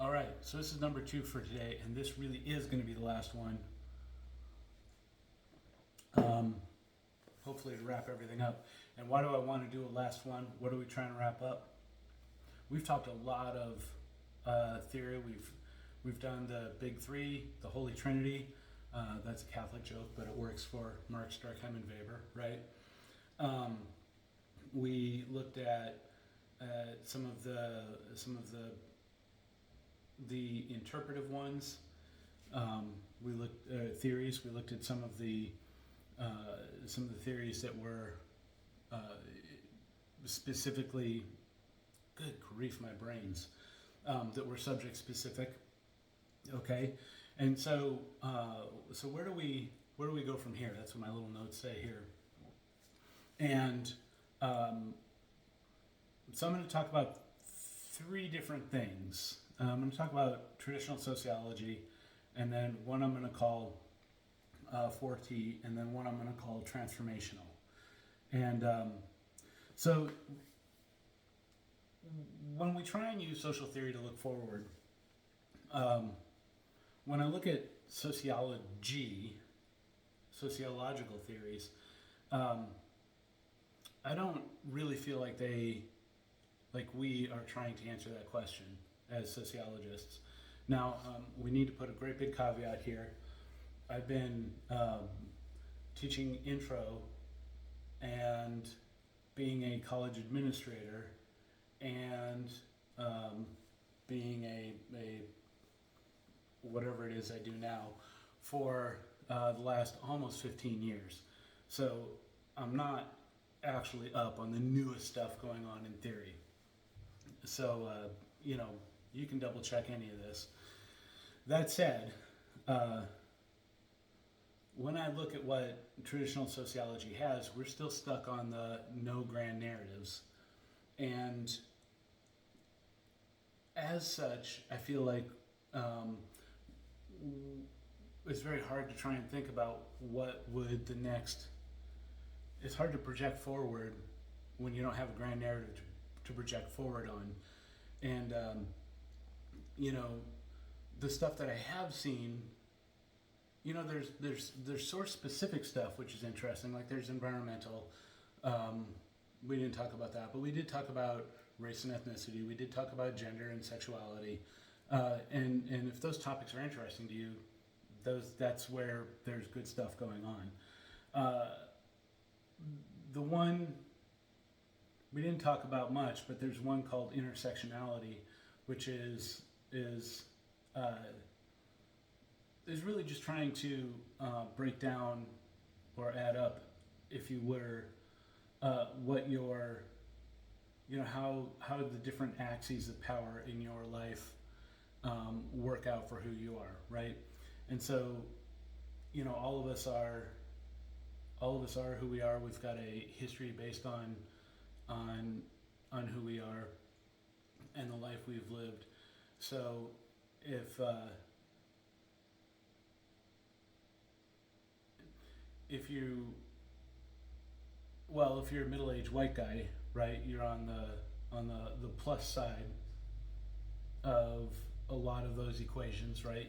All right, so this is number 2 for today, and this really is going to be the last one. Um, Hopefully to wrap everything up. And why do I want to do a last one? What are we trying to wrap up? We've talked a lot of theory. We've done the big three, the Holy Trinity. That's a Catholic joke, but it works for Marx, Durkheim, and Weber, right? We looked at some of the interpretive ones. We looked theories. We looked at some of the theories that were uh, specifically, good grief, my brains, that were subject specific. Okay, and so where do we go from here? That's what my little notes say here. And so I'm going to talk about 3 different things. I'm going to talk about traditional sociology, and then one I'm going to call 4T, and then one I'm going to call transformational. And so when we try and use social theory to look forward, when I look at sociological theories, I don't really feel like we are trying to answer that question as sociologists. Now, we need to put a great big caveat here. I've been teaching intro and being a college administrator and being a whatever it is I do now for the last almost 15 years. So I'm not actually up on the newest stuff going on in theory. So, you can double check any of this. That said, when I look at what traditional sociology has, we're still stuck on the no grand narratives. And as such, I feel like it's very hard to try and think about what would the next. It's hard to project forward when you don't have a grand narrative to project forward on. And, the stuff that I have seen, there's source specific stuff, which is interesting. Like there's environmental. We didn't talk about that, but we did talk about race and ethnicity. We did talk about gender and sexuality. And if those topics are interesting to you, that's where there's good stuff going on. The one we didn't talk about much, but there's one called intersectionality, which is really just trying to break down or add up, if you were, what your, how the different axes of power in your life work out for who you are, right? And so, all of us are who we are. We've got a history based on who we are and the life we've lived. So if you're a middle-aged white guy, right, you're on the plus side of a lot of those equations, right?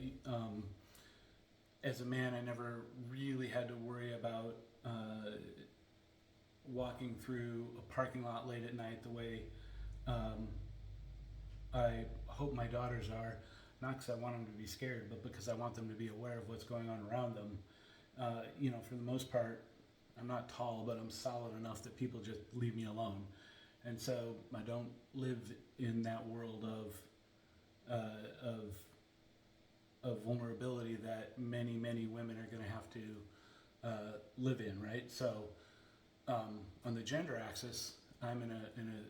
As a man, I never really had to worry about walking through a parking lot late at night the way I hope my daughters are, not because I want them to be scared, but because I want them to be aware of what's going on around them. For the most part, I'm not tall, but I'm solid enough that people just leave me alone. And so I don't live in that world of vulnerability that many women are going to have to live in, right? So on the gender axis, I'm in a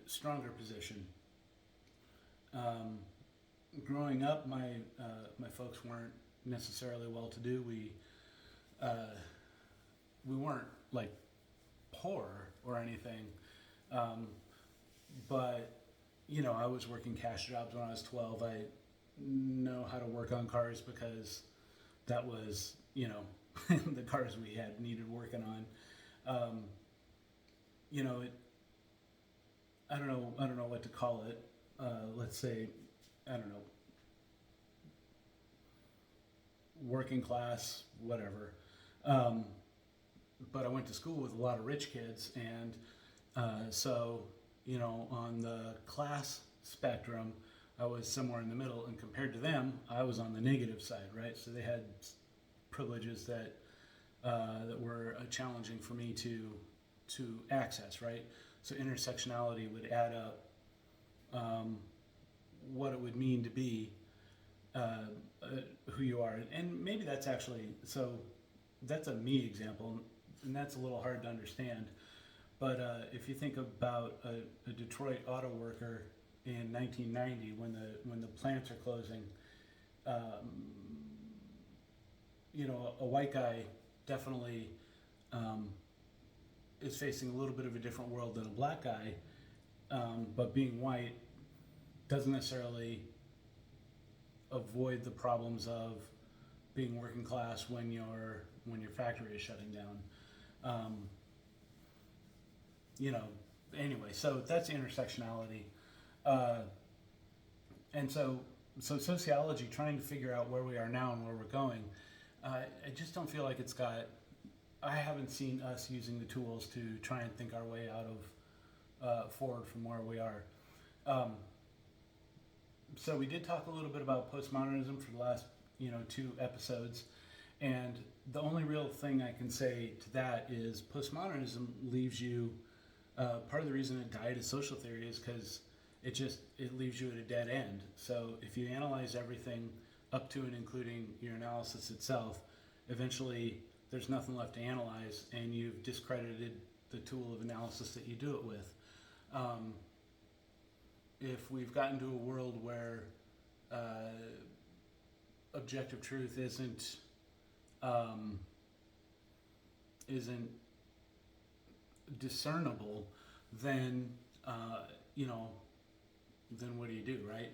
stronger position. Growing up, my folks weren't necessarily well-to-do. We weren't like poor or anything, but I was working cash jobs when I was 12. I know how to work on cars because that was the cars we had needed working on. I don't know what to call it. Let's say, I don't know, working class, whatever. Um, but I went to school with a lot of rich kids, and so, on the class spectrum, I was somewhere in the middle, and compared to them, I was on the negative side, right? So they had privileges that were challenging for me to access, right? So intersectionality would add up what it would mean to be who you are, and maybe that's actually so. That's a me example, and that's a little hard to understand. But if you think about a Detroit auto worker in 1990, when the plants are closing, a white guy definitely is facing a little bit of a different world than a black guy. But being white doesn't necessarily avoid the problems of being working class when your factory is shutting down. Anyway, so that's intersectionality. And so sociology, trying to figure out where we are now and where we're going, I just don't feel like I haven't seen us using the tools to try and think our way out of forward from where we are. So we did talk a little bit about postmodernism for the last 2 episodes, and the only real thing I can say to that is postmodernism leaves you. Part of the reason it died as social theory is because it leaves you at a dead end. So if you analyze everything up to and including your analysis itself, eventually there's nothing left to analyze, and you've discredited the tool of analysis that you do it with. If we've gotten to a world where objective truth isn't discernible, then then what do you do, right?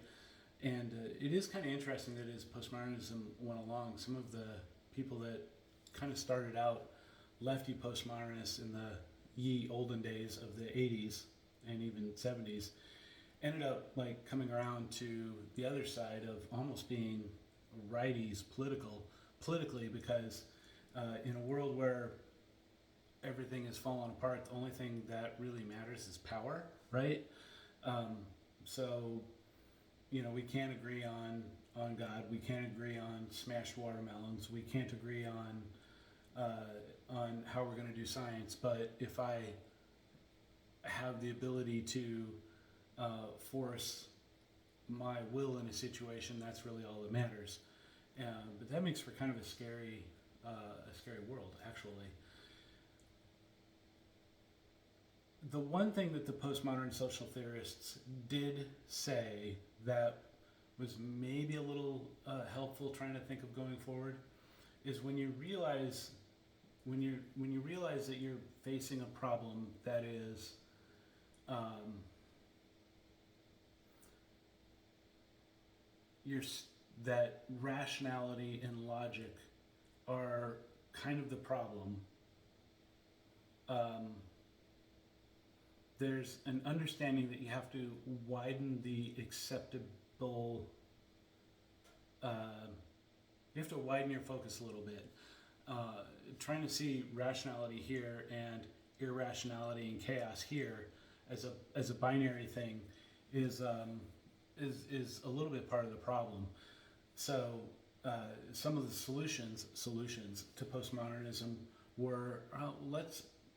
And it is kind of interesting that as postmodernism went along, some of the people that kind of started out lefty postmodernists in the ye olden days of the 80s and even 70s ended up like coming around to the other side of almost being righties politically, because in a world where everything is falling apart, the only thing that really matters is power, right? So we can't agree on God, we can't agree on smashed watermelons, we can't agree on how we're going to do science, but if I have the ability to force my will in a situation, that's really all that matters. But that makes for kind of a scary world, actually. The one thing that the postmodern social theorists did say that was maybe a little helpful trying to think of going forward is when you realize that you're facing a problem that is that rationality and logic are kind of the problem. There's an understanding that you have to widen the acceptable. You have to widen your focus a little bit. Trying to see rationality here and irrationality and chaos here as a binary thing is a little bit part of the problem. So some of the solutions to postmodernism were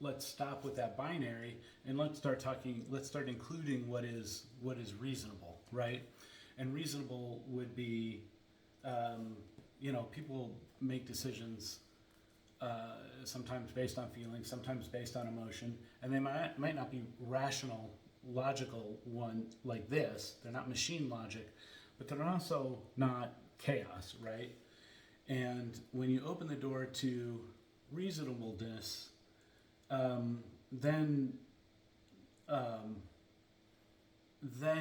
let's stop with that binary and let's start including what is reasonable, right? And reasonable would be people make decisions sometimes based on feelings, sometimes based on emotion, and they might not be rational, logical one like this. They're not machine logic, but they're also not chaos, right? And when you open the door to reasonableness, then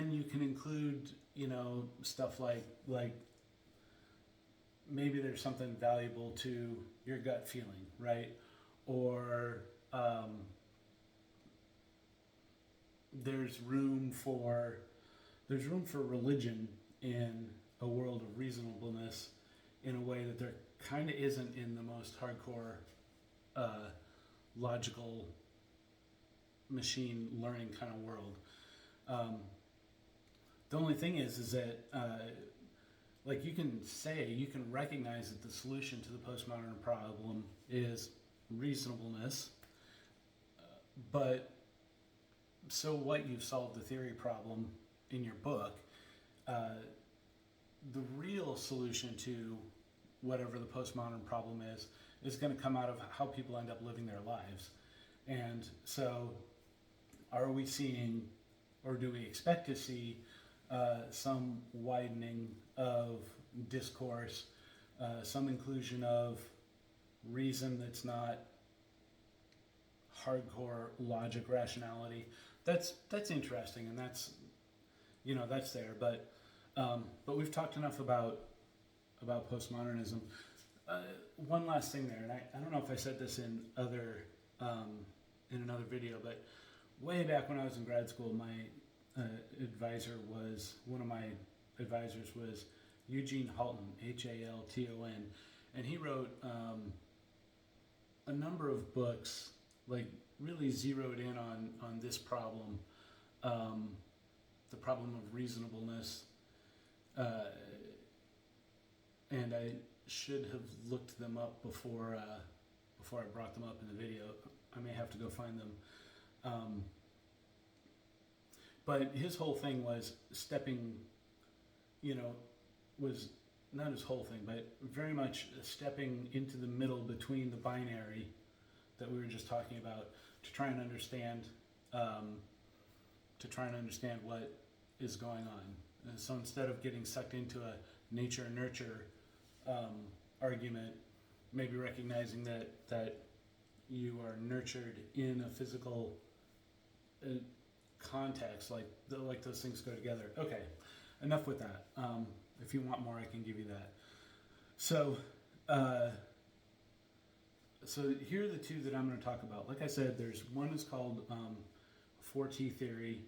you can include stuff like maybe there's something valuable to your gut feeling, right? Or there's room for religion in a world of reasonableness in a way that there kind of isn't in the most hardcore logical machine learning kind of world. Um, the only thing is that like you can recognize that the solution to the postmodern problem is reasonableness, but so what? You've solved the theory problem in your book. The real solution to whatever the postmodern problem is going to come out of how people end up living their lives. And so, are we seeing, or do we expect to see, some widening of discourse, some inclusion of reason that's not hardcore logic, rationality? That's interesting, and that's there. But we've talked enough about postmodernism. One last thing there, and I don't know if I said this in another video, but way back when I was in grad school, my one of my advisors was Eugene Halton, Halton, and he wrote a number of books, like really zeroed in on this problem, the problem of reasonableness, and I should have looked them up before I brought them up in the video. I may have to go find them. But his whole thing was was not his whole thing, but very much stepping into the middle between the binary that we were just talking about to try and understand what is going on. And so instead of getting sucked into a nature-nurture argument, maybe recognizing that you are nurtured in a physical context, like those things go together. Okay, enough with that. If you want more, I can give you that. So here are the two that I'm going to talk about. Like I said, there's one is called 4T theory,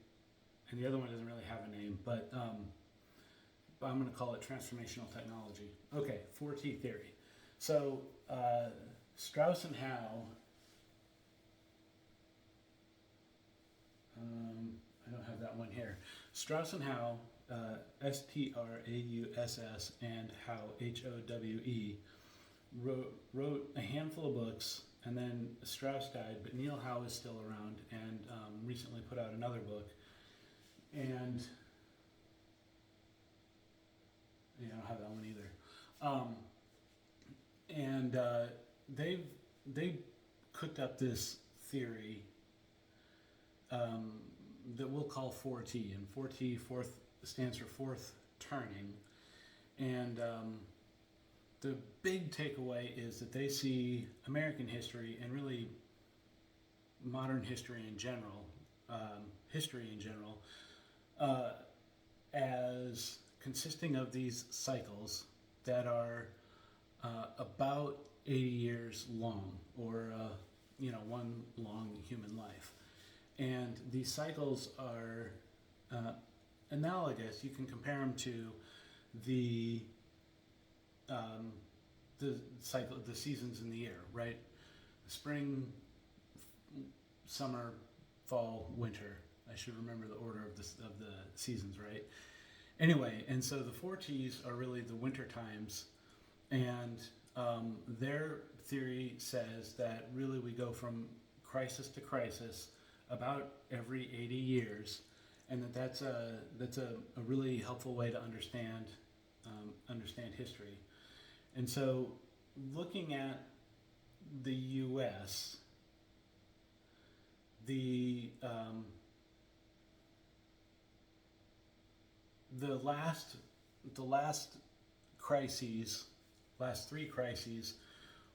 and the other one doesn't really have a name, but I'm going to call it transformational technology. Okay, 4T theory. So Strauss and Howe, I don't have that one here. Strauss and Howe, Strauss and Howe, Howe, wrote a handful of books, and then Strauss died, but Neil Howe is still around and recently put out another book. And I don't have that one either. They cooked up this theory that we'll call 4T, and 4T stands for fourth turning. And the big takeaway is that they see American history and really modern history in general, as consisting of these cycles that are about 80 years long, or one long human life. And these cycles are analogous. You can compare them to the cycle, the seasons in the year, right? Spring, summer, fall, winter. I should remember the order of the seasons, right? Anyway, and so the 4Ts are really the winter times, and their theory says that really we go from crisis to crisis about every 80 years, and that's a really helpful way to understand history. And so, looking at the U.S., the last three crises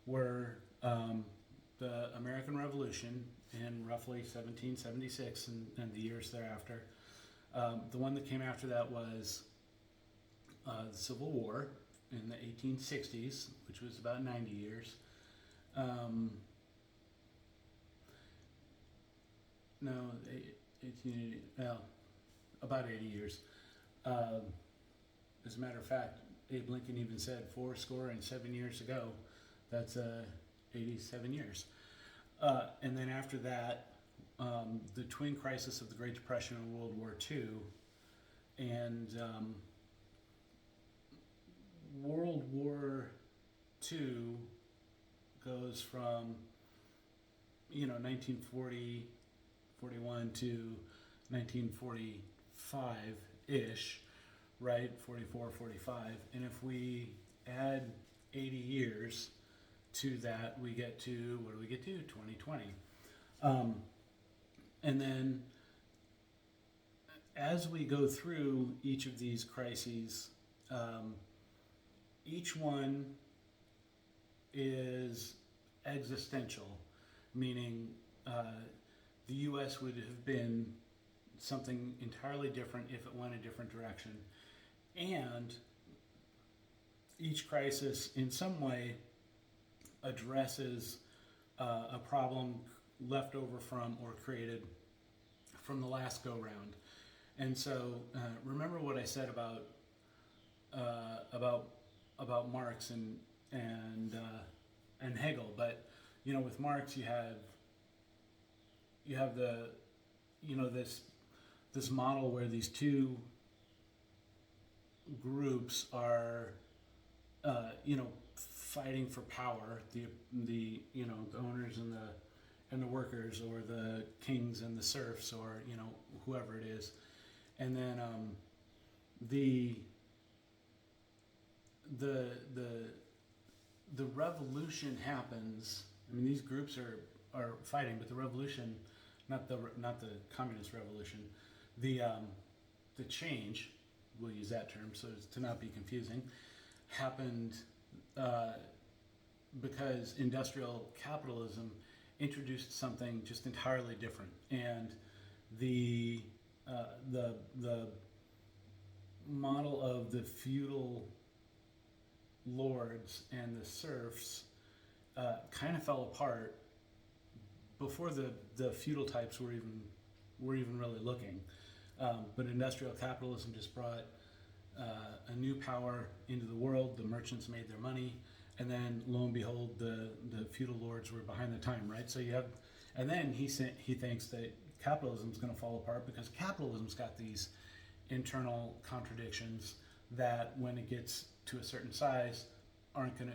were the American Revolution in roughly 1776 and the years thereafter. The one that came after that was the Civil War in the 1860s, which was about 90 years. About 80 years. As a matter of fact, Abe Lincoln even said 7 years ago. That's 87 years. And then after that, the twin crisis of the Great Depression and World War II, and World War II goes from 1940, 41 to 1945-ish, right? 44, 45. And if we add 80 years to that, we get to, what do we get to? 2020. And then as we go through each of these crises, each one is existential, meaning the U.S. would have been something entirely different if it went a different direction. And each crisis, in some way, addresses a problem left over from or created from the last go-round. And so, remember what I said about Marx and Hegel. But with Marx, you have the this model where these two groups are fighting for power, the owners and the workers, or the kings and the serfs, or whoever it is. And then the revolution happens. I mean, these groups are fighting, but the revolution, not the communist revolution, the change, we'll use that term so as to not be confusing, happened because industrial capitalism introduced something just entirely different, and the model of the feudal lords and the serfs kind of fell apart before the feudal types were even really looking. But industrial capitalism just brought a new power into the world. The merchants made their money, and then lo and behold, the feudal lords were behind the time, right? So you have, and then he thinks that capitalism is going to fall apart because capitalism's got these internal contradictions that, when it gets to a certain size,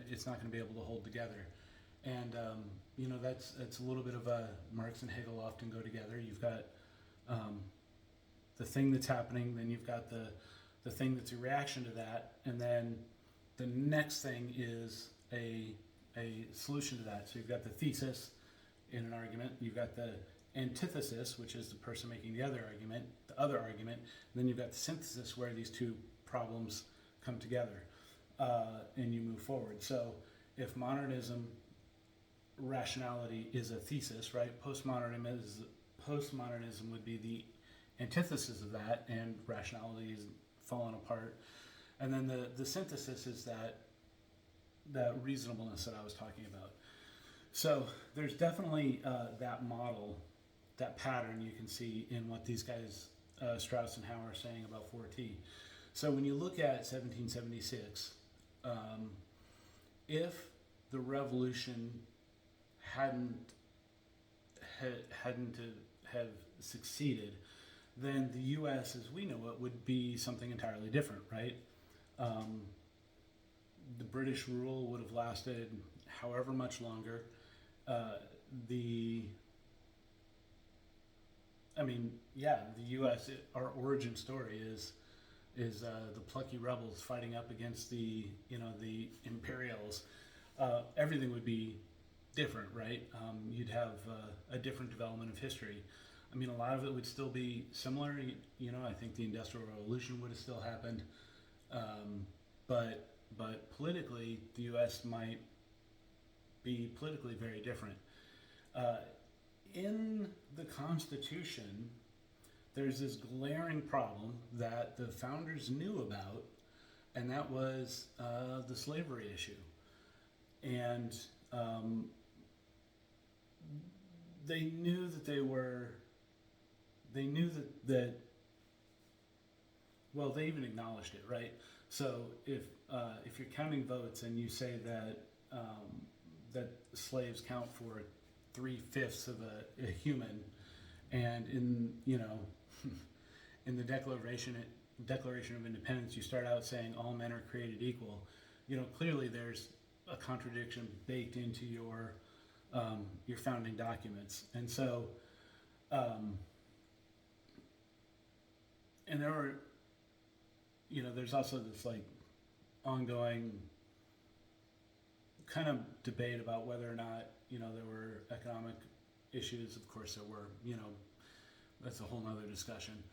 it's not going to be able to hold together. And that's a little bit of a Marx and Hegel often go together. You've got the thing that's happening, then you've got the thing that's a reaction to that, and then the next thing is a solution to that. So you've got the thesis in an argument, you've got the antithesis, which is the person making the other argument, and then you've got the synthesis where these two problems come together, and you move forward. So if modernism, rationality, is a thesis, right? Postmodernism would be the antithesis of that, and rationality is falling apart. And then the synthesis is that reasonableness that I was talking about. So there's definitely that model, that pattern you can see in what these guys, Strauss and Howe, are saying about 4T. So when you look at 1776, if the revolution hadn't have succeeded, then the U.S. as we know it would be something entirely different, right? The British rule would have lasted however much longer. The U.S., our origin story is the plucky rebels fighting up against the Imperials. Everything would be different, right? You'd have a different development of history. I mean, a lot of it would still be similar. I think the Industrial Revolution would have still happened, but politically, the U.S. might be politically very different. In the Constitution, there's this glaring problem that the founders knew about, and that was the slavery issue. And they knew that well, they even acknowledged it, right? So if you're counting votes and you say that that slaves count for 3/5 of a human, and in in the Declaration of Independence, you start out saying all men are created equal. Clearly there's a contradiction baked into your founding documents, and so and there were there's also this like ongoing kind of debate about whether or not there were economic issues. Of course there were. That's a whole nother discussion.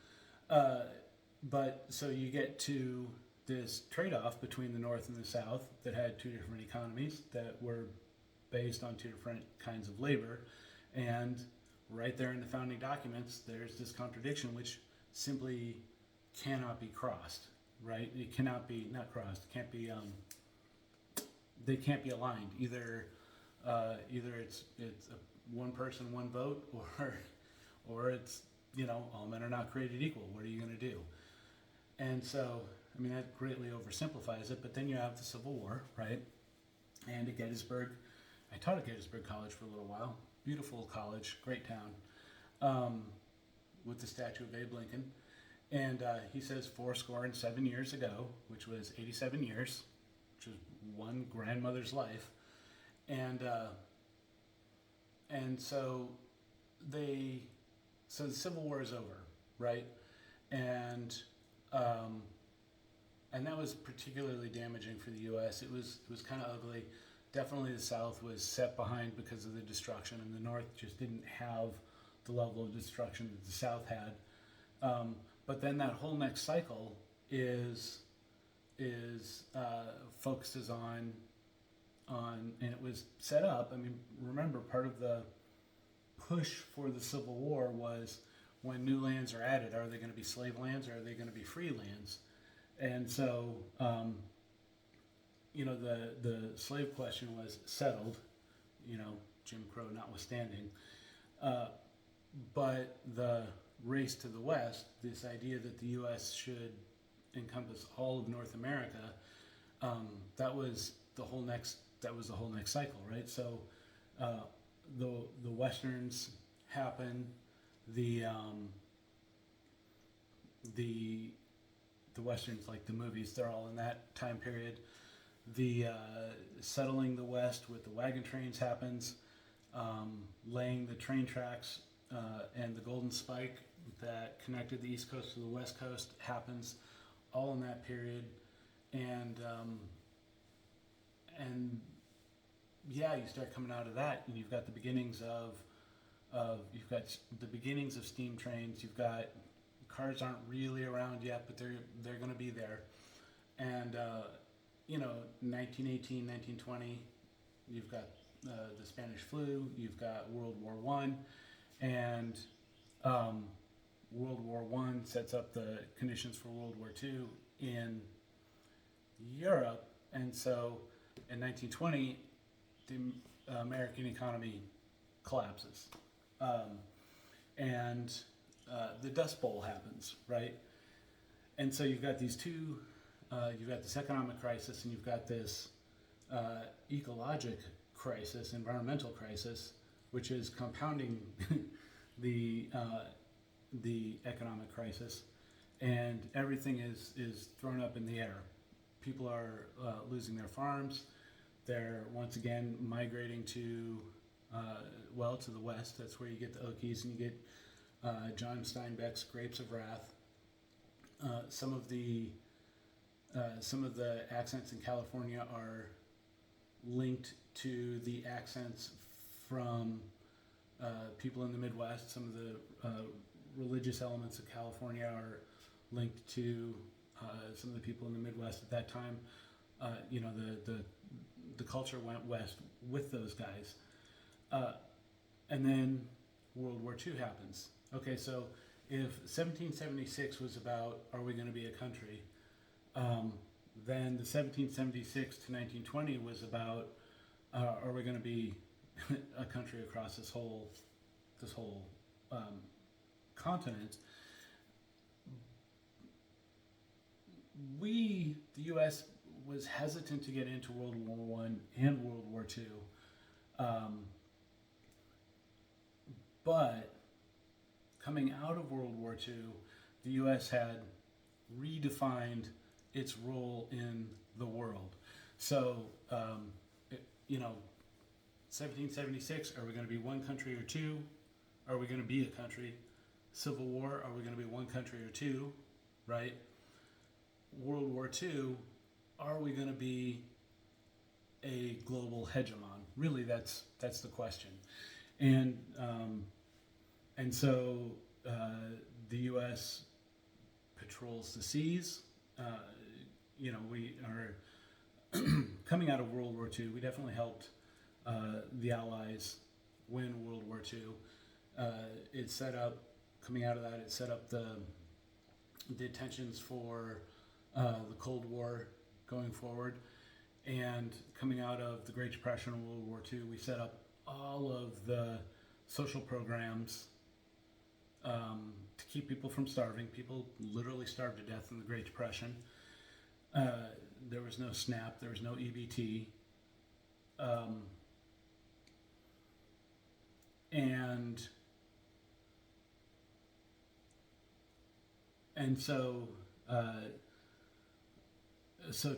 But so you get to this trade-off between the North and the South that had two different economies that were based on two different kinds of labor, and right there in the founding documents there's this contradiction which simply cannot be crossed, right? It cannot be not crossed. It can't be. They can't be aligned. Either it's one person, one vote, or it's all men are not created equal. What are you going to do? And so, I mean, that greatly oversimplifies it. But then you have the Civil War, right? And at Gettysburg, I taught at Gettysburg College for a little while. Beautiful college, great town, with the statue of Abe Lincoln. And he says 7 years ago, which was 87 years, which was one grandmother's life, and so the Civil War is over, right? And that was particularly damaging for the U.S. It was kind of ugly. Definitely the South was set behind because of the destruction, and the North just didn't have the level of destruction that the South had. But then that whole next cycle focuses on and it was set up. I mean, remember, part of the push for the Civil War was when new lands are added, are they going to be slave lands or are they going to be free lands? And so, the slave question was settled, Jim Crow notwithstanding. But the race to the West, this idea that the U.S. should encompass all of North America, that was the whole next cycle, right? So the Westerns happen, the Westerns, like the movies, they're all in that time period. The settling the West with the wagon trains happens, laying the train tracks and the Golden Spike that connected the East Coast to the West Coast happens, all in that period. And yeah, you start coming out of that, and you've got the beginnings of steam trains. You've got cars aren't really around yet, but they're going to be there. And 1918, 1920, you've got the Spanish flu. You've got World War I, and World War I sets up the conditions for World War II in Europe. And so in 1920, the American economy collapses. And the Dust Bowl happens, right? And so you've got these two, you've got this economic crisis and you've got this ecologic crisis, environmental crisis, which is compounding the economic crisis, and everything is thrown up in the air. People are losing their farms. They're once again migrating to the west. That's where you get the Okies and you get John Steinbeck's Grapes of Wrath. Some of the accents in California are linked to the accents from people in the Midwest. Some of the religious elements of California are linked to some of the people in the Midwest at that time. The culture went west with those guys. And then World War II happens. Okay, so if 1776 was about, are we going to be a country? Then the 1776 to 1920 was about, are we going to be a country across this whole continent? the U.S. was hesitant to get into World War One and World War Two, um, but coming out of World War Two, the U.S. had redefined its role in the world. So, you know, 1776, are we going to be one country or two? Are we going to be a country? Civil War, are we going to be one country or two? Right? World War II, are we going to be a global hegemon? Really, that's the question. And so the U.S. patrols the seas. You know, we are coming out of World War II. We definitely helped the Allies win World War II. It set up, coming out of that, it set up the tensions for the Cold War going forward. And coming out of the Great Depression and World War II, we set up all of the social programs to keep people from starving. People literally starved to death in the Great Depression. There was no SNAP, there was no EBT. And so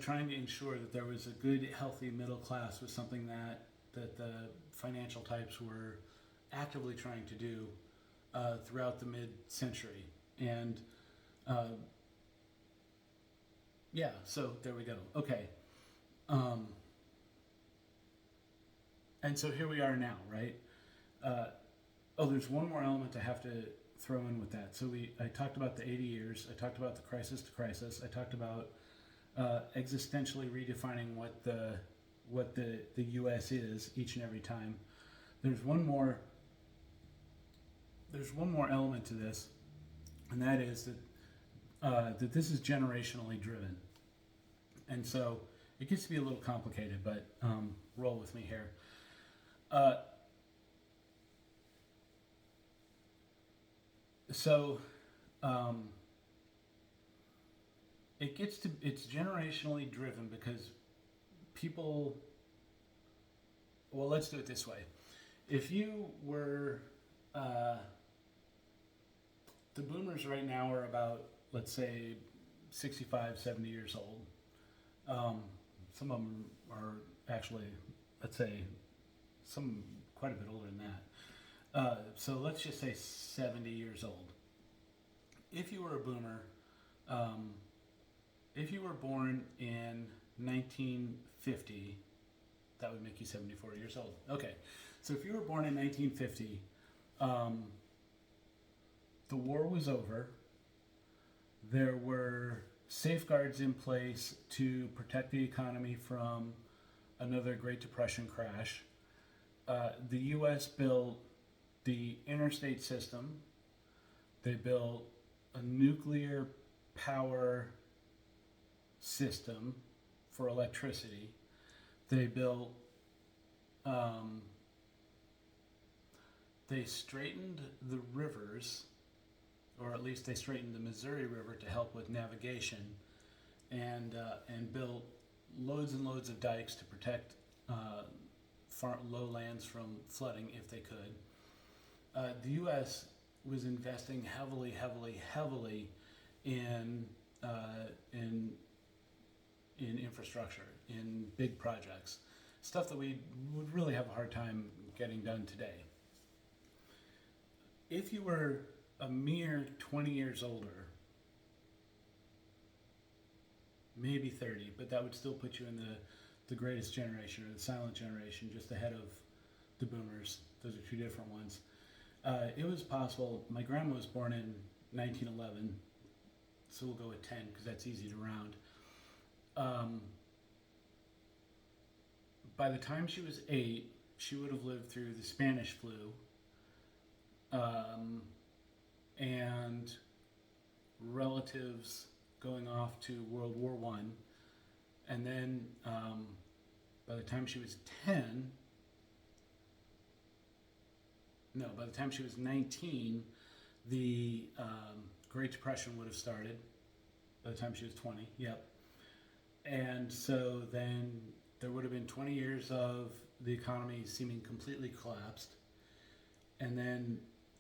trying to ensure that there was a good, healthy middle class was something that the financial types were actively trying to do throughout the mid-century. And yeah, so there we go. Okay. And so here we are now, right? There's one more element I have to throw in with that. So I talked about the 80 years. I talked about the crisis to crisis. I talked about existentially redefining what the U.S. is each and every time. There's one more element to this, and that is that this is generationally driven. And so it gets to be a little complicated, but roll with me here. It's generationally driven because people, well, let's do it this way. If you were, the boomers right now are about, let's say, 65, 70 years old. Some of them are actually, let's say, some quite a bit older than that. So let's just say 70 years old. If you were a boomer, if you were born in 1950, that would make you 74 years old. Okay, so if you were born in 1950, the war was over. There were safeguards in place to protect the economy from another Great Depression crash. The U.S. built the interstate system. They built a nuclear power system for electricity. They built, they straightened the rivers, or at least they straightened the Missouri River to help with navigation, and built loads and loads of dikes to protect lowlands from flooding if they could. The U.S. was investing heavily in infrastructure, in big projects, stuff that we would really have a hard time getting done today. If you were a mere 20 years older, maybe 30, but that would still put you in the greatest generation, or the silent generation, just ahead of the boomers. Those are two different ones. It was possible. My grandma was born in 1911, so we'll go with 10 because that's easy to round. By the time she was 8, she would have lived through the Spanish flu, and relatives going off to World War I. And then by the time she was 19, the Great Depression would have started. by the time she was 20. Yep. And so then there would have been 20 years of the economy seeming completely collapsed. And then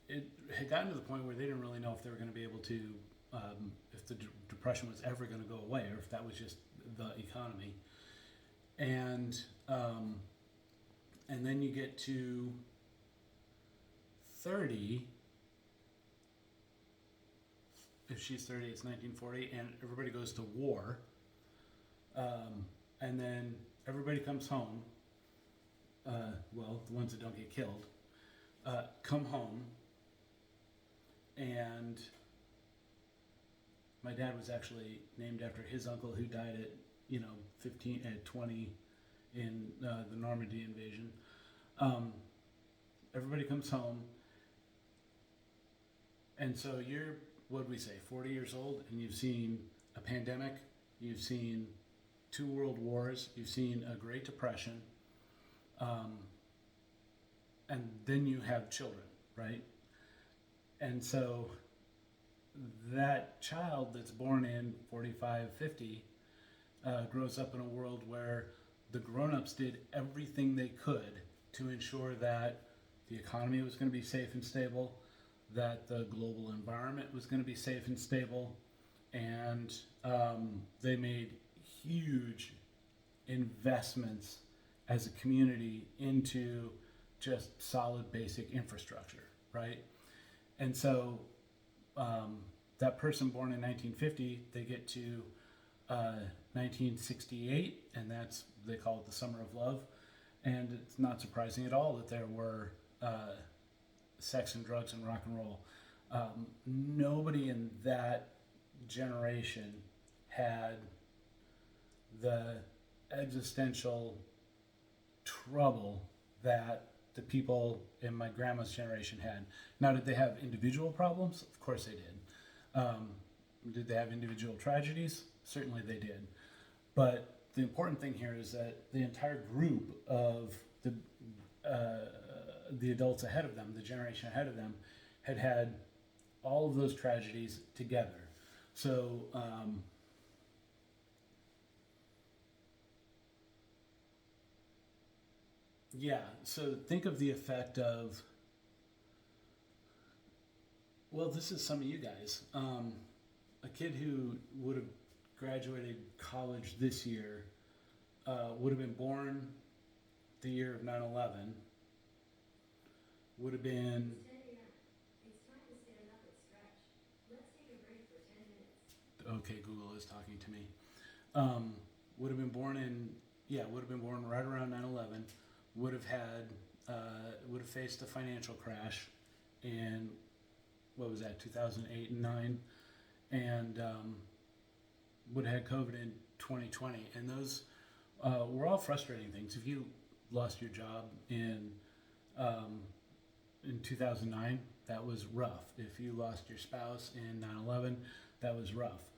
it had gotten to the point where they didn't really know if they were going to be able to, if the depression was ever going to go away, or if that was just the economy. And then you get to 30. If she's 30, it's 1940, and everybody goes to war. And then everybody comes home. Well, the ones that don't get killed come home. And my dad was actually named after his uncle who died at 20 in the Normandy invasion. Everybody comes home, and so you're, what do we say, 40 years old, and you've seen a pandemic, you've seen 2 world wars, you've seen a Great Depression, and then you have children, right? And so that child that's born in 45, 50 grows up in a world where the grown-ups did everything they could to ensure that the economy was going to be safe and stable, that the global environment was going to be safe and stable, and they made huge investments as a community into just solid basic infrastructure, right? And so that person born in 1950, they get to 1968, and they call it the Summer of Love. And it's not surprising at all that there were sex and drugs and rock and roll. Nobody in that generation had the existential trouble that the people in my grandma's generation had. Now, did they have individual problems? Of course they did. Did they have individual tragedies? Certainly they did. But the important thing here is that the entire group of the adults ahead of them, the generation ahead of them, had all of those tragedies together. So so think of the effect of, well, this is some of you guys. A kid who would have graduated college this year would have been born the year of 9/11, would have been... Okay, Google is talking to me. Would have been born right around 9/11, would have faced a financial crash in, what was that, 2008 and 9, and would have had COVID in 2020. And those were all frustrating things. If you lost your job in 2009, that was rough. If you lost your spouse in 9/11, that was rough.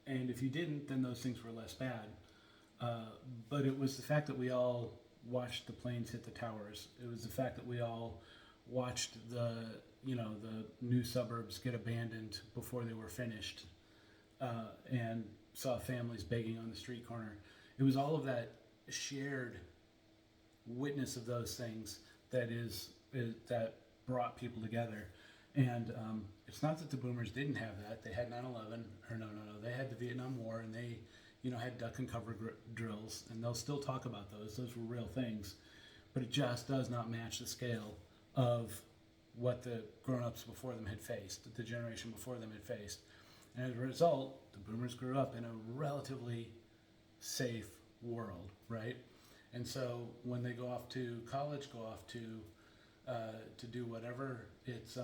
And if you didn't, then those things were less bad. But it was the fact that we all watched the planes hit the towers. It was the fact that we all watched the new suburbs get abandoned before they were finished, and saw families begging on the street corner. It was all of that shared witness of those things that brought people together. And it's not that the boomers didn't have that. They had 9/11, or no, they had the Vietnam War, and they had duck and cover drills, and they'll still talk about those. Those were real things. But it just does not match the scale of what the grown-ups before them had faced, the generation before them had faced. And as a result, the boomers grew up in a relatively safe world, right? And so when they go off to college, go off to do whatever, it's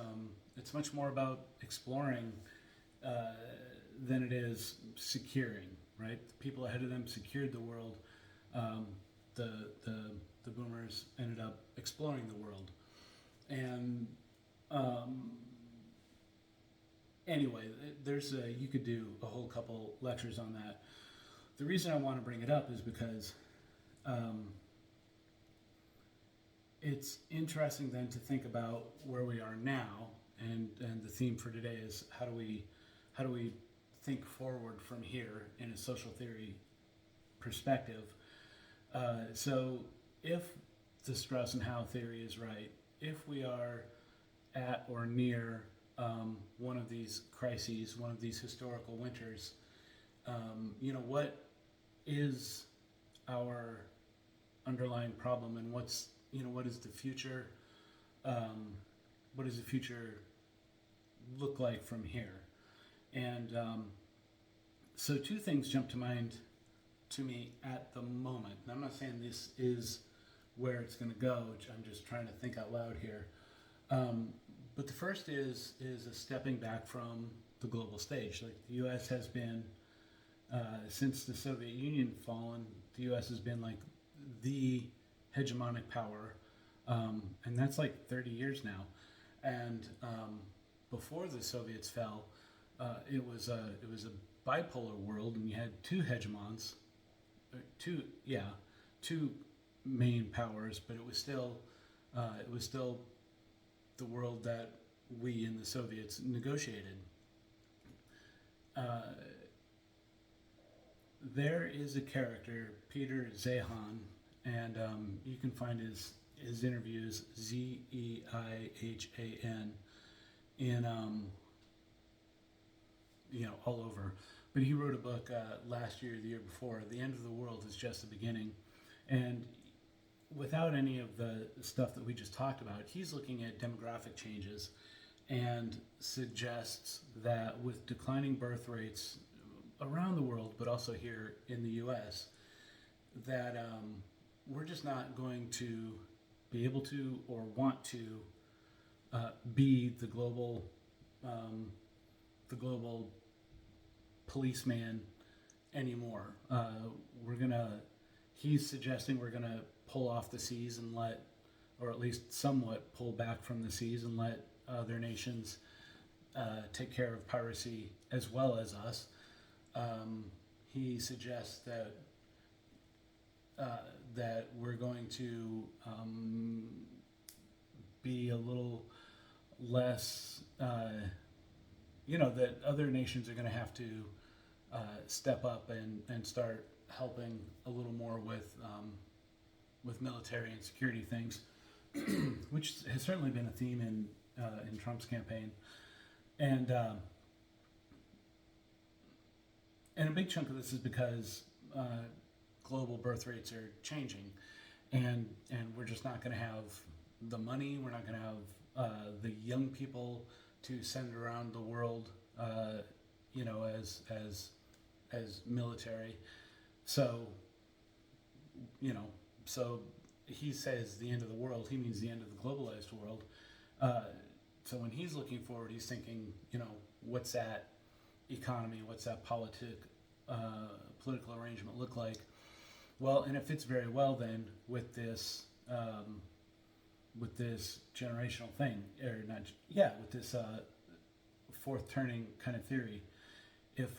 much more about exploring than it is securing, right? The people ahead of them secured the world. The boomers ended up exploring the world. And anyway, you could do a whole couple lectures on that. The reason I want to bring it up is because it's interesting then to think about where we are now, and the theme for today is how do we how do we think forward from here in a social theory perspective. So if the Strauss and Howe theory is right, if we are at or near one of these crises, one of these historical winters, what is our underlying problem, and what is the future? What does the future look like from here? And so two things jump to mind to me at the moment. And I'm not saying this is where it's going to go. I'm just trying to think out loud here. But the first is a stepping back from the global stage. Like the U.S. has been, since the Soviet Union fallen, the U.S. has been like the hegemonic power, and that's like 30 years now. And before the Soviets fell, it was a bipolar world, and you had two hegemons, two main powers, but it was still the world that we in the Soviets negotiated. There is a character, Peter Zeihan, and you can find his interviews, Zeihan, in all over. But he wrote a book last year, the year before, The End of the World is Just the Beginning. And without any of the stuff that we just talked about, he's looking at demographic changes and suggests that with declining birth rates around the world, but also here in the U.S., that we're just not going to be able to or want to be the global policeman anymore. He's suggesting we're gonna pull off the seas and or at least somewhat pull back from the seas and let other nations take care of piracy as well as us. He suggests that we're going to be a little less, that other nations are going to have to step up and start helping a little more with military and security things, which has certainly been a theme in Trump's campaign, and a big chunk of this is because global birth rates are changing, and we're just not going to have the money. We're not going to have the young people to send around the world, as military. So he says the end of the world. He means the end of the globalized world. So when he's looking forward, he's thinking, what's that economy? What's that political arrangement look like? Well, and it fits very well then with this generational thing, with this fourth turning kind of theory. If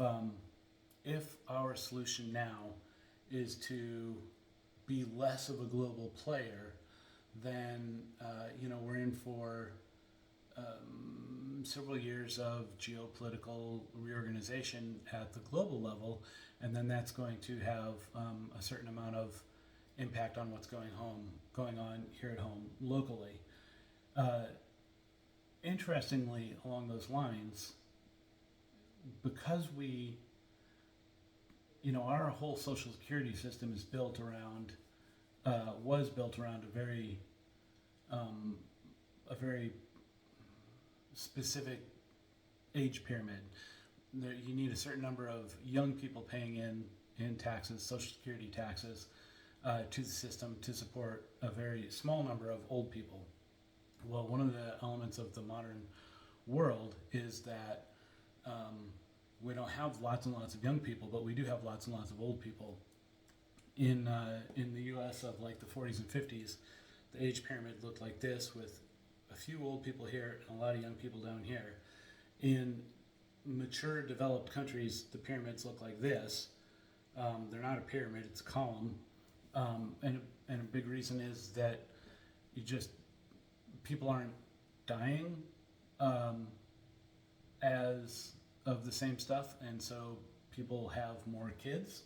our solution now is to be less of a global player, then we're in for several years of geopolitical reorganization at the global level, and then that's going to have a certain amount of impact on what's going on here at home locally. Interestingly, along those lines, because our whole social security system is was built around a very specific age pyramid. You need a certain number of young people paying in taxes, social security taxes, to the system to support a very small number of old people. Well, one of the elements of the modern world is that we don't have lots and lots of young people, but we do have lots and lots of old people. In the U.S. of like the 40s and 50s, the age pyramid looked like this, with a few old people here and a lot of young people down here. In mature, developed countries, the pyramids look like this. They're not a pyramid; it's a column. And a big reason is that people aren't dying as of the same stuff, and so people have more kids,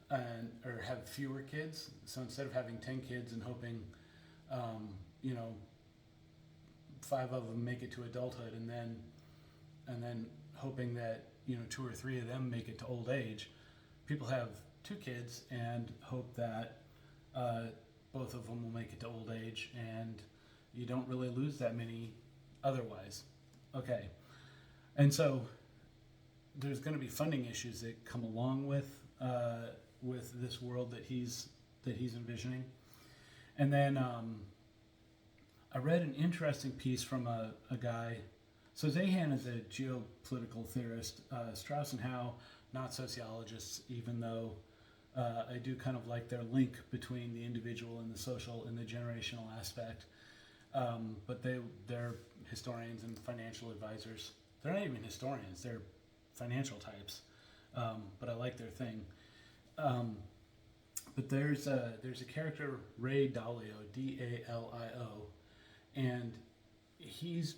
and or have fewer kids. So instead of having 10 kids and hoping, you know, 5 of them make it to adulthood, and then hoping that, you know, 2 or 3 of them make it to old age, people have 2 kids and hope that both of them will make it to old age, and you don't really lose that many otherwise. Okay, and so there's going to be funding issues that come along with this world that he's envisioning. And then I read an interesting piece from a guy. So Zahan is a geopolitical theorist. Strauss and Howe, not sociologists, even though I do kind of like their link between the individual and the social and the generational aspect. But they're historians and financial advisors. They're not even historians, they're financial types. But I like their thing. But there's a character, Ray Dalio, Dalio, and he's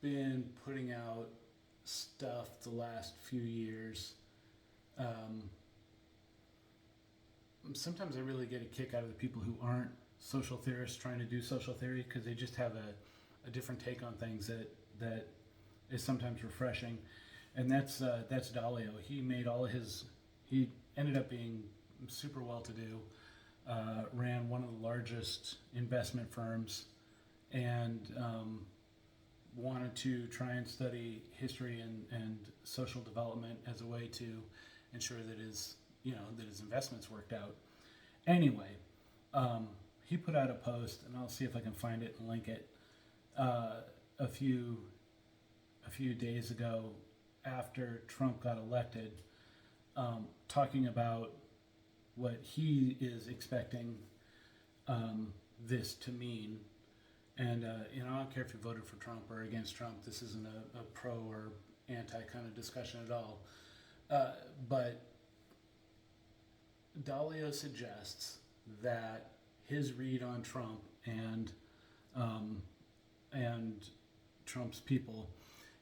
been putting out stuff the last few years. Sometimes I really get a kick out of the people who aren't social theorists trying to do social theory, because they just have a different take on things that is sometimes refreshing. And that's Dalio. He made all of he ended up being super well-to-do, ran one of the largest investment firms, and wanted to try and study history and social development as a way to ensure that his investments worked out. Anyway, he put out a post, and I'll see if I can find it and link it, a few days ago after Trump got elected, talking about what he is expecting this to mean. And I don't care if you voted for Trump or against Trump. This isn't a pro or anti kind of discussion at all. But Dalio suggests that his read on Trump and Trump's people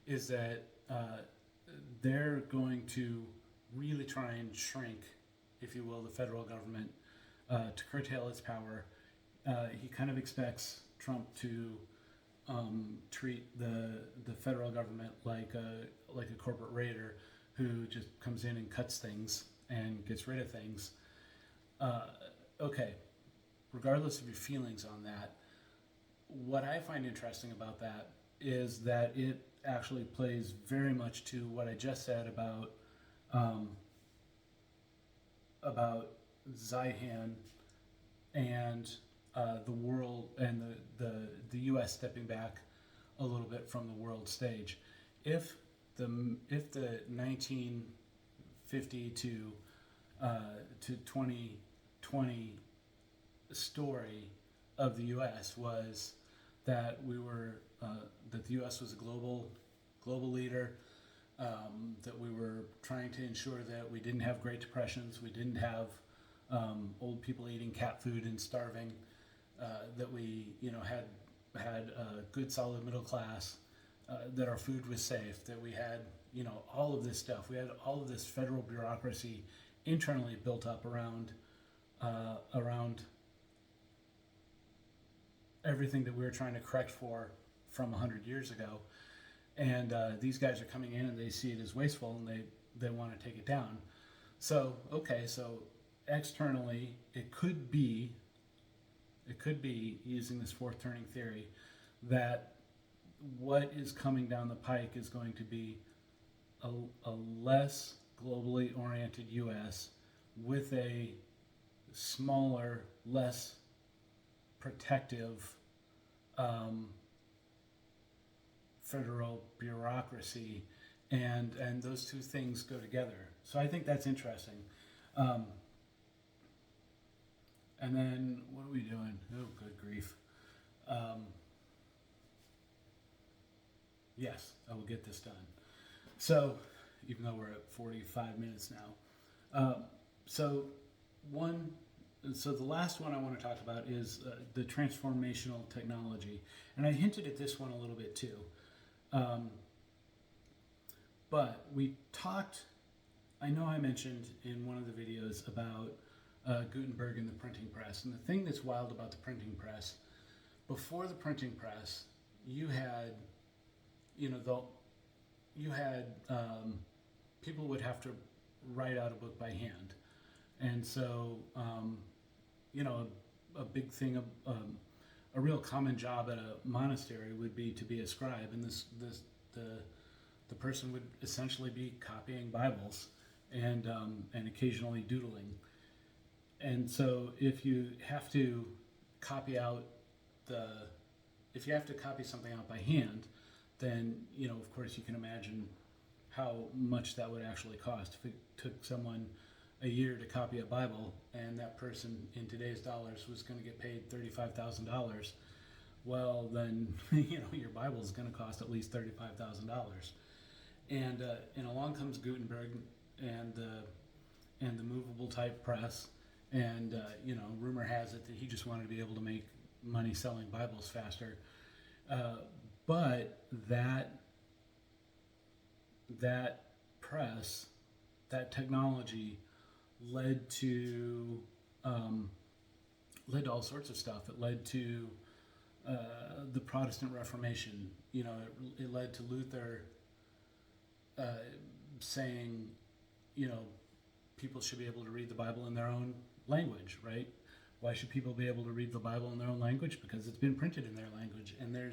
is that they're going to really try and shrink, if you will, the federal government to curtail its power. He kind of expects Trump to treat the federal government like a corporate raider who just comes in and cuts things and gets rid of things. Okay, regardless of your feelings on that, what I find interesting about that is that it actually plays very much to what I just said about Zihan and the world and the U.S. stepping back a little bit from the world stage. If the 1950 to 2020 story of the U.S. was that that the U.S. was a global leader, that we were trying to ensure that we didn't have Great Depressions, we didn't have old people eating cat food and starving, that we had a good solid middle class, that our food was safe, that we had all of this stuff. We had all of this federal bureaucracy internally built up around everything that we were trying to correct from 100 years ago. And these guys are coming in and they see it as wasteful, and they want to take it down. So externally it could be using this fourth turning theory that what is coming down the pike is going to be a less globally oriented U.S. with a smaller, less protective federal bureaucracy, and those two things go together. So I think that's interesting. And then what are we doing? Oh, good grief. Yes, I will get this done. So, even though we're at 45 minutes now. So the last one I want to talk about is the transformational technology. And I hinted at this one a little bit too. But we talked, I know I mentioned in one of the videos about Gutenberg and the printing press. And the thing that's wild about the printing press, before the printing press, you had, people would have to write out a book by hand. And so, a big thing, a real common job at a monastery would be to be a scribe. And the person would essentially be copying Bibles and occasionally doodling. And so if you have to copy something out by hand, then, of course you can imagine how much that would actually cost. If it took someone a year to copy a Bible and that person in today's dollars was going to get paid $35,000, well then, your Bible is going to cost at least $35,000. And along comes Gutenberg and the movable type press. And, rumor has it that he just wanted to be able to make money selling Bibles faster. But that press, that technology led to all sorts of stuff. It led to the Protestant Reformation. It led to Luther saying, people should be able to read the Bible in their own language, right? Why should people be able to read the Bible in their own language? Because it's been printed in their language, and they're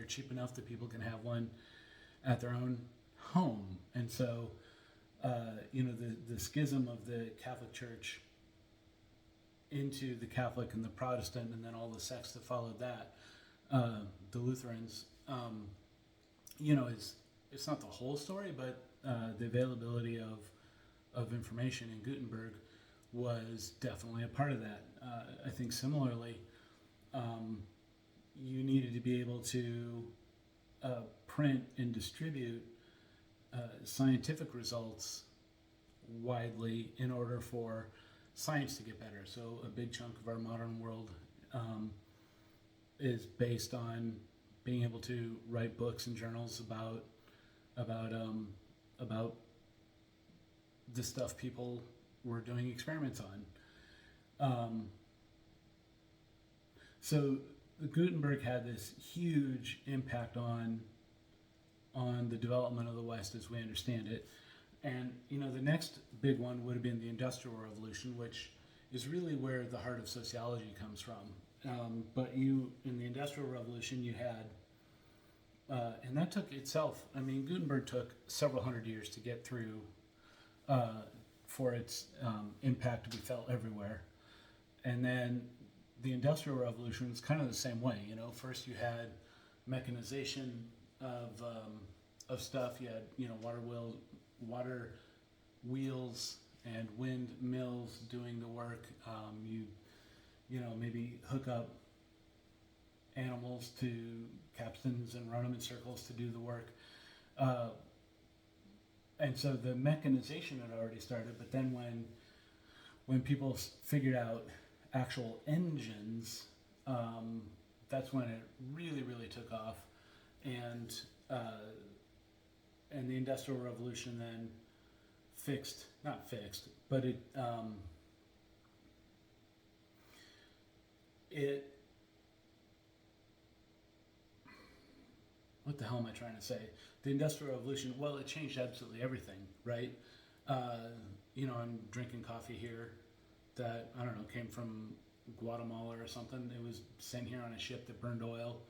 cheap enough that people can have one at their own home. And so, the schism of the Catholic Church into the Catholic and the Protestant, and then all the sects that followed that, the Lutherans, it's not the whole story, but the availability of information in Gutenberg was definitely a part of that. I think similarly, you needed to be able to print and distribute scientific results widely in order for science to get better. So a big chunk of our modern world is based on being able to write books and journals about the stuff people were doing experiments on. So Gutenberg had this huge impact on the development of the West as we understand it. And, the next big one would have been the Industrial Revolution, which is really where the heart of sociology comes from. But in the Industrial Revolution, you had, and that took itself, Gutenberg took several hundred years to get through for its impact to be felt everywhere. And then the Industrial Revolution was kind of the same way. First you had mechanization of stuff. You had water wheels and windmills doing the work. Maybe hook up animals to capstans and run them in circles to do the work. And so the mechanization had already started, but then when people figured out actual engines, that's when it really, really took off. And the Industrial Revolution then what the hell am I trying to say? The Industrial Revolution, well, it changed absolutely everything, right? I'm drinking coffee here that, I don't know, came from Guatemala or something. It was sent here on a ship that burned oil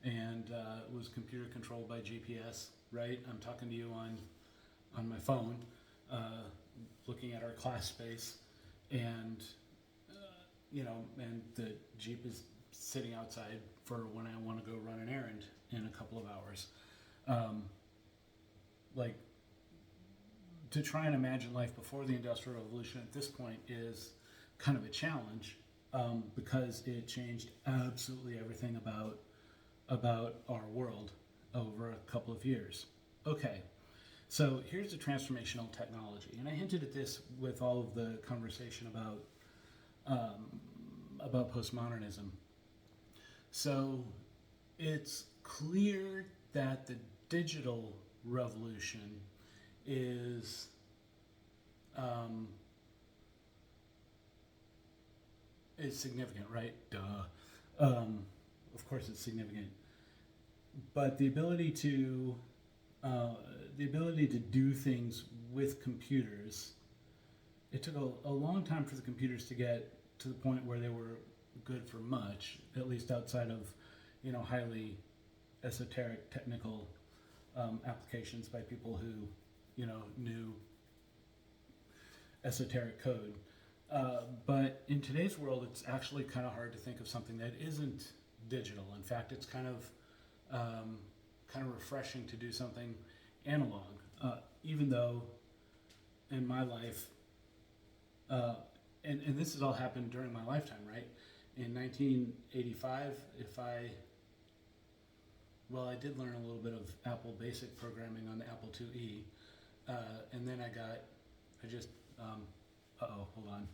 and was computer controlled by GPS, right? I'm talking to you on my phone, looking at our class space, and and the Jeep is sitting outside for when I want to go run an errand in a couple of hours. To try and imagine life before the Industrial Revolution at this point is kind of a challenge, because it changed absolutely everything about our world over a couple of years. Okay, so here's the transformational technology, and I hinted at this with all of the conversation about postmodernism. So it's clear that the digital revolution is um, is significant, right? Duh. Of course, it's significant, but the ability to do things with computers. It took a long time for the computers to get to the point where they were good for much, at least outside of, highly esoteric technical applications by people who, knew esoteric code. But in today's world, it's actually kind of hard to think of something that isn't digital. In fact, it's kind of refreshing to do something analog, even though in my life, and this has all happened during my lifetime, right? In 1985, I did learn a little bit of Apple basic programming on the Apple IIe, and then hold on.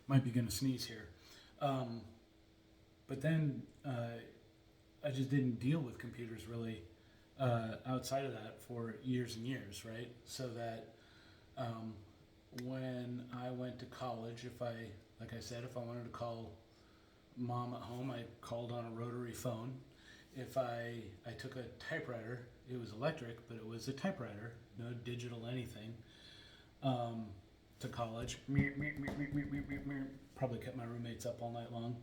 Might be gonna sneeze here. But then I just didn't deal with computers really outside of that for years and years, right? So that when I went to college, if I wanted to call mom at home, I called on a rotary phone. If I took a typewriter, it was electric, but it was a typewriter, no digital anything, to college. Probably kept my roommates up all night long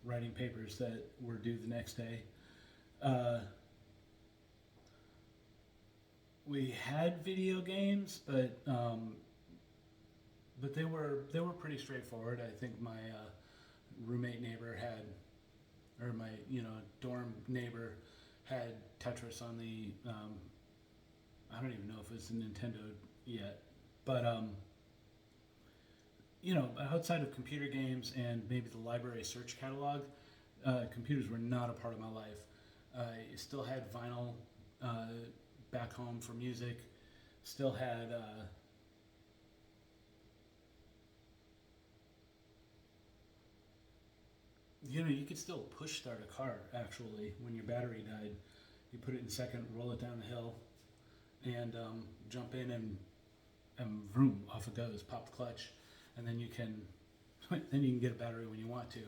writing papers that were due the next day. We had video games, but they were pretty straightforward. I think my roommate neighbor had, or my dorm neighbor had Tetris on the I don't even know if it was a Nintendo yet, but outside of computer games and maybe the library search catalog, computers were not a part of my life. I still had vinyl back home for music, still had you could still push start a car actually when your battery died. You put it in second, roll it down the hill, and jump in and vroom, off it goes, pop the clutch, and then you can get a battery when you want to.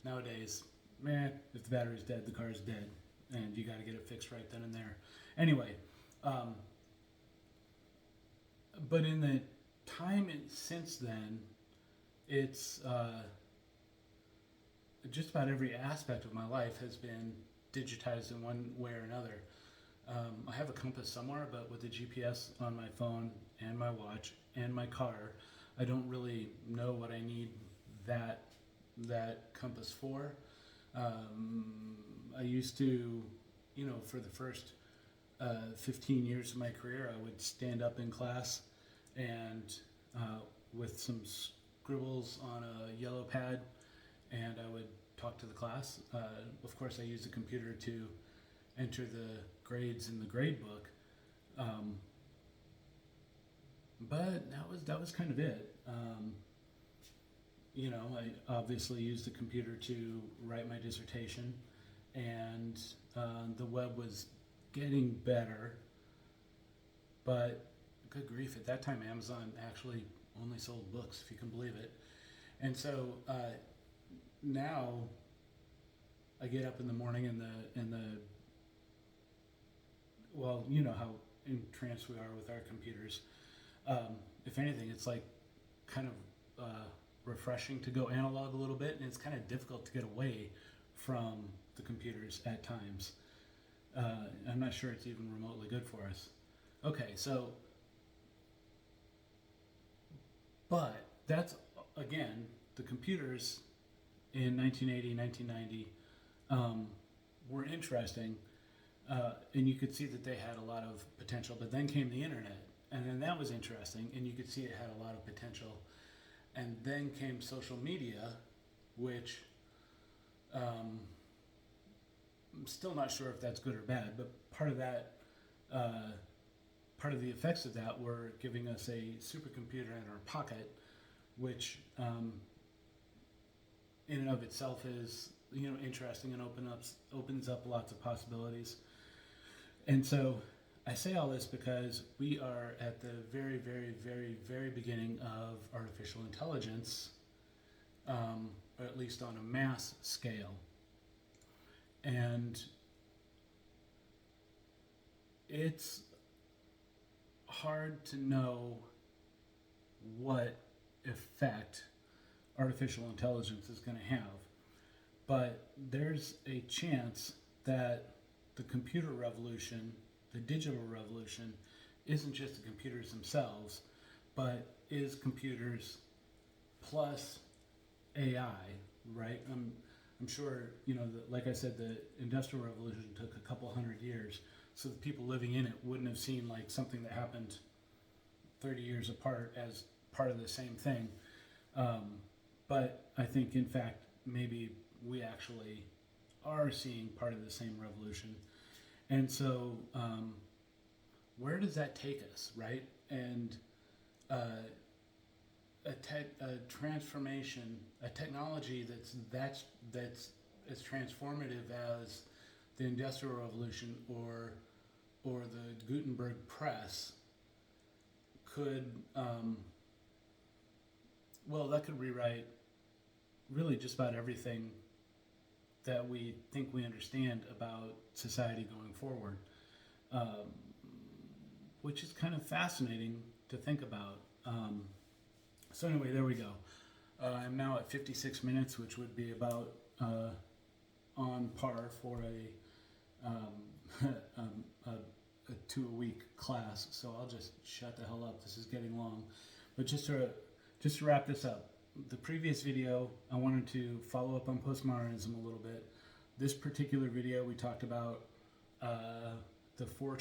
Nowadays, if the battery's dead, the car's dead, and you got to get it fixed right then and there. Anyway, but in the time since then, it's just about every aspect of my life has been digitized in one way or another. I have a compass somewhere, but with the GPS on my phone and my watch and my car, I don't really know what I need that compass for. I used to, for the first 15 years of my career, I would stand up in class and with some scribbles on a yellow pad, and I would talk to the class. Of course, I used a computer to enter the grades in the grade book, but that was kind of it. I obviously used the computer to write my dissertation, and the web was getting better, but good grief, at that time Amazon actually only sold books, if you can believe it. And so now I get up in the morning and you know how entranced we are with our computers. If anything, it's like kind of refreshing to go analog a little bit, and it's kind of difficult to get away from the computers at times. I'm not sure it's even remotely good for us. Okay, so, but that's, again, the computers in 1980, 1990 were interesting, and you could see that they had a lot of potential, but then came the internet, and then that was interesting, and you could see it had a lot of potential. And then came social media, which I'm still not sure if that's good or bad, but part of that, part of the effects of that were giving us a supercomputer in our pocket, which in and of itself is interesting and opens up lots of possibilities. And so I say all this because we are at the very, very, very, very beginning of artificial intelligence, or at least on a mass scale. And it's hard to know what effect artificial intelligence is going to have. But there's a chance that the computer revolution, the digital revolution, isn't just the computers themselves, but is computers plus AI, right? I'm sure, like I said, the Industrial Revolution took a couple hundred years, so the people living in it wouldn't have seen like something that happened 30 years apart as part of the same thing. But I think, in fact, maybe we actually are seeing part of the same revolution. And so, where does that take us, right? And a transformation, a technology that's as transformative as the Industrial Revolution or the Gutenberg press could, that could rewrite really just about everything that we think we understand about society going forward, which is kind of fascinating to think about. So anyway, there we go. I'm now at 56 minutes, which would be about on par for a 2-a-week class. So I'll just shut the hell up. This is getting long. But just to wrap this up, the previous video, I wanted to follow up on postmodernism a little bit. This particular video, we talked about the fourth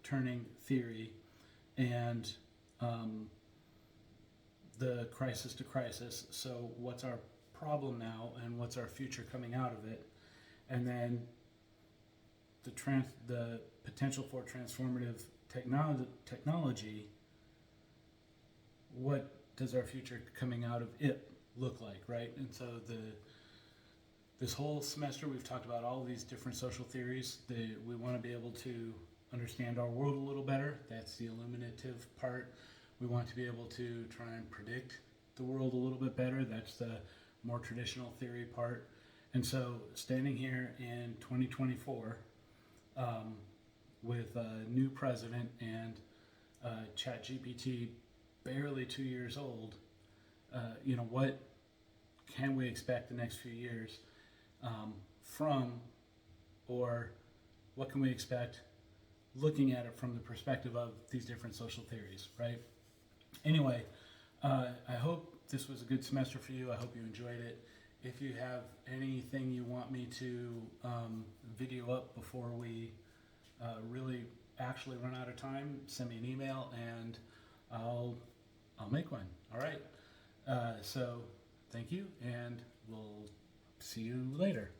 turning theory and the crisis to crisis. So what's our problem now and what's our future coming out of it? And then the potential for transformative technology, what does our future coming out of it look like, right? And so this whole semester we've talked about all of these different social theories. We want to be able to understand our world a little better. That's the illuminative part. We want to be able to try and predict the world a little bit better. That's the more traditional theory part. And so standing here in 2024 with a new president and ChatGPT barely 2 years old, what can we expect the next few years from, or what can we expect looking at it from the perspective of these different social theories, right? Anyway, I hope this was a good semester for you. I hope you enjoyed it. If you have anything you want me to video up before we really actually run out of time, send me an email and I'll make one. All right. So thank you, and we'll see you later.